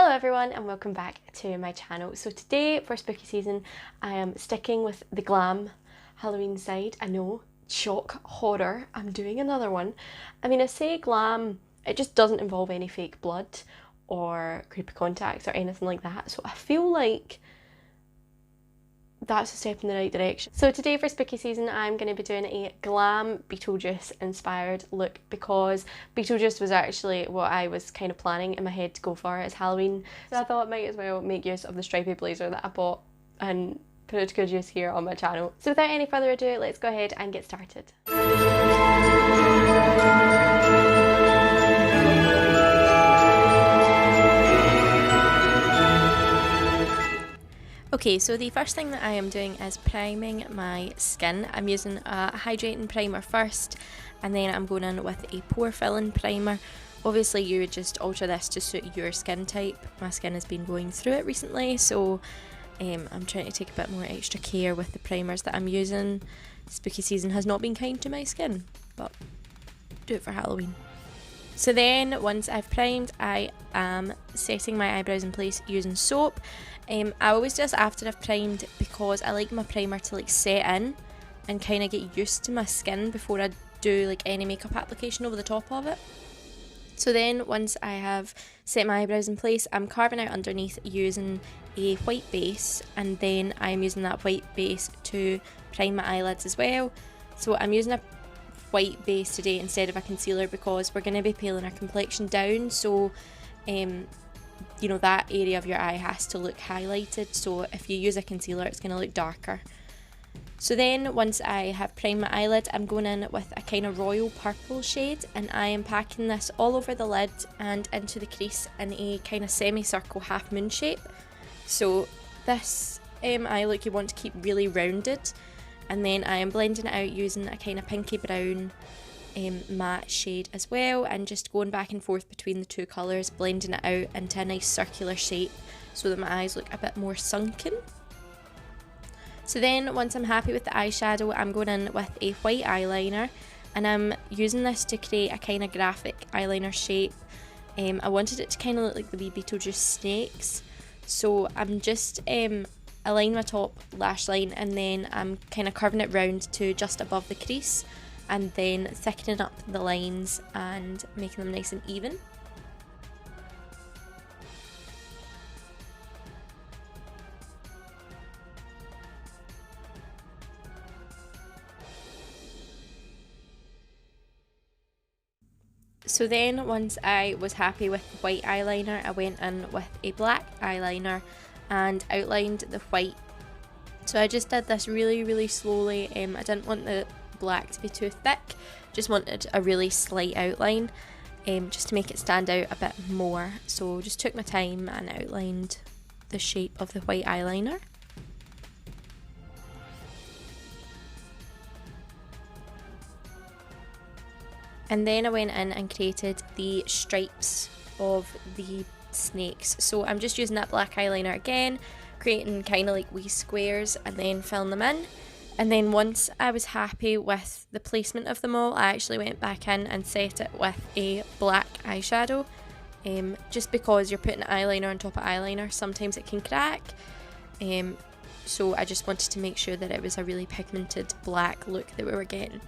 Hello everyone and welcome back to my channel. So today for spooky season I am sticking with the glam Halloween side. I know, shock, horror, I'm doing another one. I mean, I say glam, it just doesn't involve any fake blood or creepy contacts or anything like that, so I feel like that's a step in the right direction. So today for spooky season I'm going to be doing a glam Beetlejuice inspired look, because Beetlejuice was actually what I was kind of planning in my head to go for as Halloween, so I thought I might as well make use of the stripy blazer that I bought and put it to good use here on my channel. So without any further ado, let's go ahead and get started. Okay, so the first thing that I am doing is priming my skin. I'm using a hydrating primer first, and then I'm going in with a pore filling primer. Obviously you would just alter this to suit your skin type. My skin has been going through it recently, so I'm trying to take a bit more extra care with the primers that I'm using. Spooky season has not been kind to my skin, but do it for Halloween. So then, once I've primed, I am setting my eyebrows in place using soap. I always do this after I've primed because I like my primer to like set in and kind of get used to my skin before I do like any makeup application over the top of it. So then, once I have set my eyebrows in place, I'm carving out underneath using a white base, and then I'm using that white base to prime my eyelids as well. So I'm using a white base today instead of a concealer because we're going to be paling our complexion down, so you know, that area of your eye has to look highlighted, so if you use a concealer it's going to look darker. So then once I have primed my eyelid, I'm going in with a kind of royal purple shade, and I am packing this all over the lid and into the crease in a kind of semicircle half moon shape. So this eye look you want to keep really rounded, and then I am blending it out using a kind of pinky brown matte shade as well, and just going back and forth between the two colours, blending it out into a nice circular shape so that my eyes look a bit more sunken. So then once I'm happy with the eyeshadow, I'm going in with a white eyeliner, and I'm using this to create a kind of graphic eyeliner shape. I wanted it to kind of look like the wee Beetlejuice snakes, so I'm just align my top lash line, and then I'm kind of curving it round to just above the crease, and then thickening up the lines and making them nice and even. So then once I was happy with the white eyeliner, I went in with a black eyeliner and outlined the white. So I just did this really slowly. I didn't want the black to be too thick, just wanted a really slight outline, just to make it stand out a bit more. So just took my time and outlined the shape of the white eyeliner. And then I went in and created the stripes of the snakes. So I'm just using that black eyeliner again, creating kind of like wee squares and then filling them in. And then once I was happy with the placement of them all, I actually went back in and set it with a black eyeshadow. Just because you're putting eyeliner on top of eyeliner, sometimes it can crack. So I just wanted to make sure that it was a really pigmented black look that we were getting.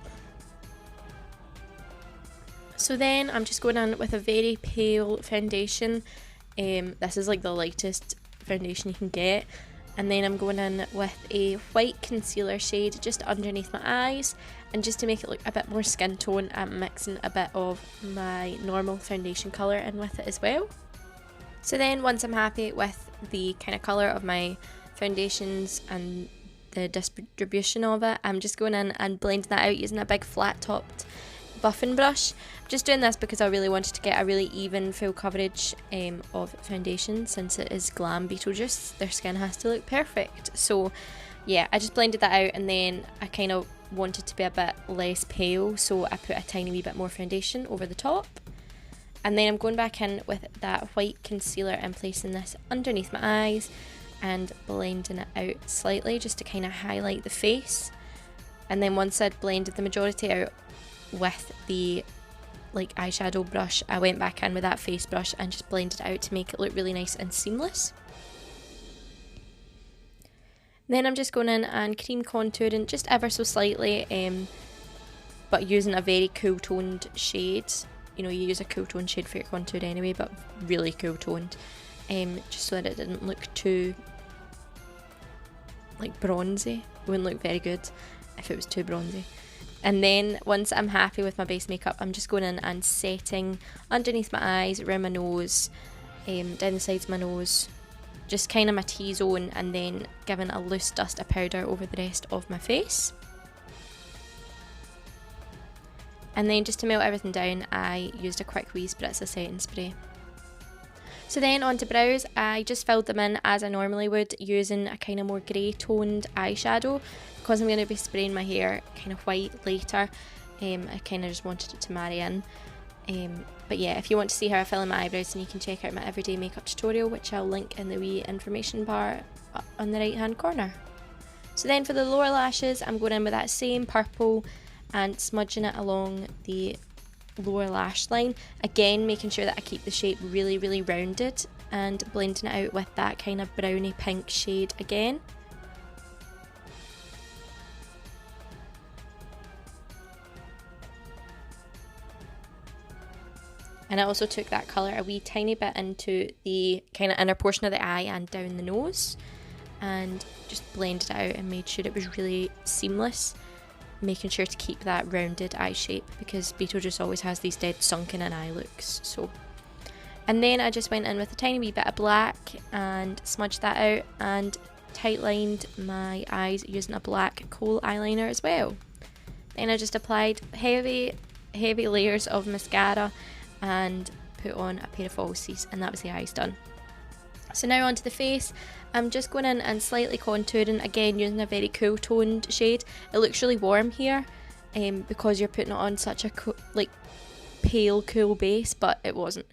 So then I'm just going in with a very pale foundation. This is like the lightest foundation you can get. And then I'm going in with a white concealer shade just underneath my eyes, and just to make it look a bit more skin tone, I'm mixing a bit of my normal foundation colour in with it as well. So then once I'm happy with the kind of colour of my foundations and the distribution of it, I'm just going in and blending that out using a big flat topped buffing brush. I'm just doing this because I really wanted to get a really even full coverage of foundation. Since it is glam Beetlejuice, their skin has to look perfect. So yeah, I just blended that out, and then I kind of wanted to be a bit less pale, so I put a tiny wee bit more foundation over the top. And then I'm going back in with that white concealer and placing this underneath my eyes and blending it out slightly just to kind of highlight the face. And then once I'd blended the majority out with the like eyeshadow brush, I went back in with that face brush and just blended it out to make it look really nice and seamless. Then I'm just going in and cream contouring just ever so slightly, but using a very cool toned shade. You know, you use a cool toned shade for your contour anyway, but really cool toned, just so that it didn't look too like bronzy. It wouldn't look very good if it was too bronzy. And then once I'm happy with my base makeup, I'm just going in and setting underneath my eyes, around my nose, down the sides of my nose, just kind of my T-zone, and then giving a loose dust of powder over the rest of my face. And then just to melt everything down, I used a quick wee spritz of setting spray. So then onto brows, I just filled them in as I normally would, using a kind of more grey toned eyeshadow. Because I'm going to be spraying my hair kind of white later, I kind of just wanted it to marry in. But yeah, if you want to see how I fill in my eyebrows, then you can check out my everyday makeup tutorial, which I'll link in the wee information bar on the right hand corner. So then for the lower lashes, I'm going in with that same purple and smudging it along the lower lash line. Again, making sure that I keep the shape really, really rounded, and blending it out with that kind of browny pink shade again. And I also took that colour a wee tiny bit into the kind of inner portion of the eye and down the nose, and just blended it out and made sure it was really seamless, making sure to keep that rounded eye shape, because Beetlejuice always has these dead sunken in eye looks. So, and then I just went in with a tiny wee bit of black and smudged that out and tightlined my eyes using a black Kohl eyeliner as well. Then I just applied heavy layers of mascara and put on a pair of falsies, and that was the eyes done. So now onto the face. I'm just going in and slightly contouring, again using a very cool toned shade. It looks really warm here because you're putting it on such a pale cool base, but it wasn't.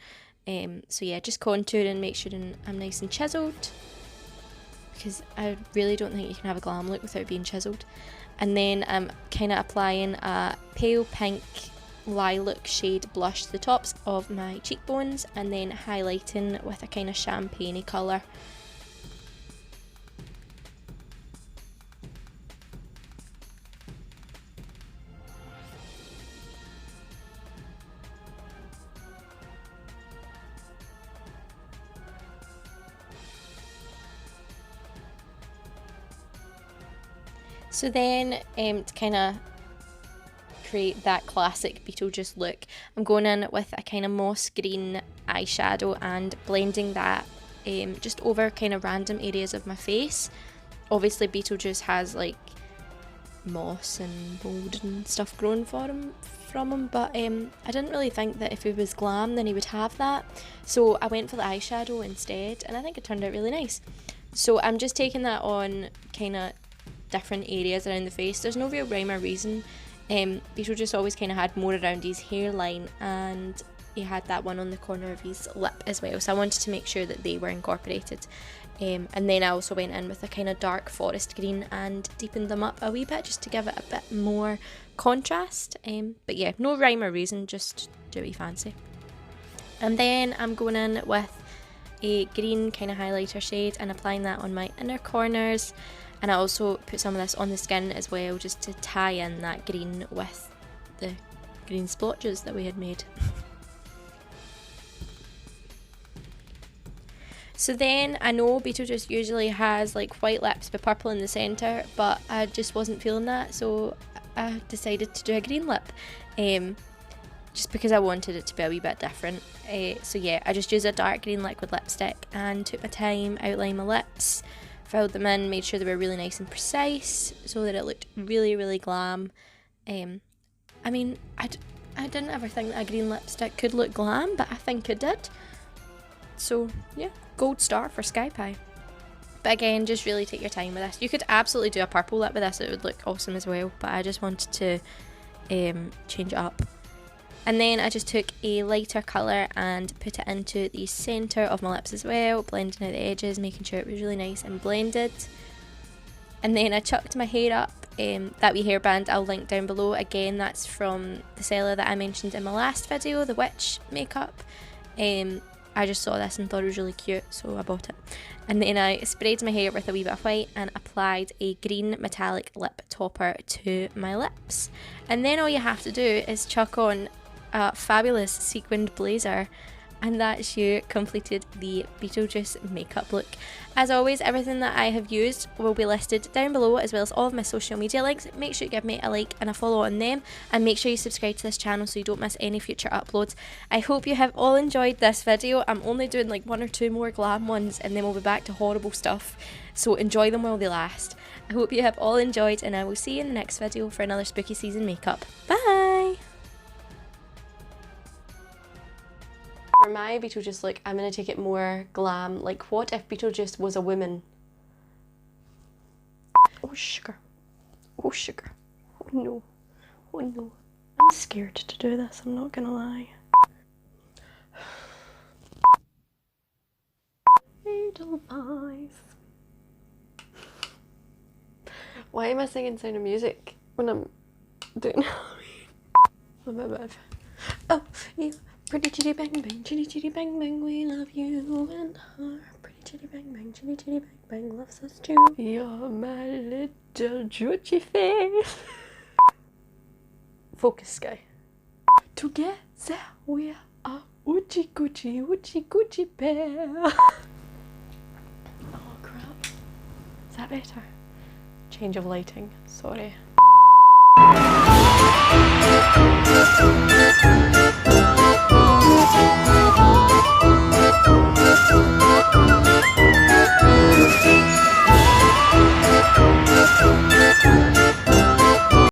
So yeah, just contouring, make sure I'm nice and chiseled, because I really don't think you can have a glam look without being chiseled. And then I'm kind of applying a pale pink lilac shade blush to the tops of my cheekbones, and then highlighting with a kind of champagne-y colour. So then to kind of create that classic Beetlejuice look, I'm going in with a kind of moss green eyeshadow and blending that just over kind of random areas of my face. Obviously Beetlejuice has like moss and mold and stuff growing from him, but I didn't really think that if he was glam then he would have that, so I went for the eyeshadow instead, and I think it turned out really nice. So I'm just taking that on kind of different areas around the face. There's no real rhyme or reason. Beetlejuice always kind of had more around his hairline, and he had that one on the corner of his lip as well, so I wanted to make sure that they were incorporated. And then I also went in with a kind of dark forest green and deepened them up a wee bit just to give it a bit more contrast. But yeah, no rhyme or reason, just do what you fancy. And then I'm going in with a green kind of highlighter shade and applying that on my inner corners. And I also put some of this on the skin as well, just to tie in that green with the green splotches that we had made. So then, I know Beetlejuice usually has like white lips with purple in the centre, but I just wasn't feeling that, so I decided to do a green lip. Just because I wanted it to be a wee bit different. So yeah, I just used a dark green liquid lipstick and took my time, outlined my lips, filled them in, made sure they were really nice and precise so that it looked really, really glam. I mean, I didn't ever think that a green lipstick could look glam, but I think it did. So yeah, gold star for Sky Pie. But again, just really take your time with this. You could absolutely do a purple lip with this, it would look awesome as well, but I just wanted to change it up. And then I just took a lighter colour and put it into the centre of my lips as well, blending out the edges, making sure it was really nice and blended. And then I chucked my hair up that wee hairband I'll link down below. Again, that's from the seller that I mentioned in my last video, the witch makeup. I just saw this and thought it was really cute, so I bought it. And then I sprayed my hair with a wee bit of white and applied a green metallic lip topper to my lips. And then all you have to do is chuck on a fabulous sequined blazer, and that's you completed the Beetlejuice makeup look. As always, everything that I have used will be listed down below, as well as all of my social media links. Make sure you give me a like and a follow on them, and make sure you subscribe to this channel so you don't miss any future uploads. I hope you have all enjoyed this video. I'm only doing like 1 or 2 more glam ones and then we'll be back to horrible stuff, so enjoy them while they last. I hope you have all enjoyed, and I will see you in the next video for another spooky season makeup. Bye! For my Beetlejuice look, I'm going to take it more glam. Like, what if Beetlejuice was a woman? Oh, sugar. Oh, sugar. Oh, no. Oh, no. I'm scared to do this, I'm not going to lie. Edelweiss. Why am I singing Sound of Music when I'm doing Halloween? I'm a bit. Oh, you. Pretty chitty bang bang, chitty chitty bang bang, we love you and her. Pretty chitty bang bang, chitty chitty bang bang, loves us too. You're my little Georgie face. Focus, Sky. Together we are Oochie Coochie, Oochie Coochie pair. Oh crap. Is that better? Change of lighting, sorry.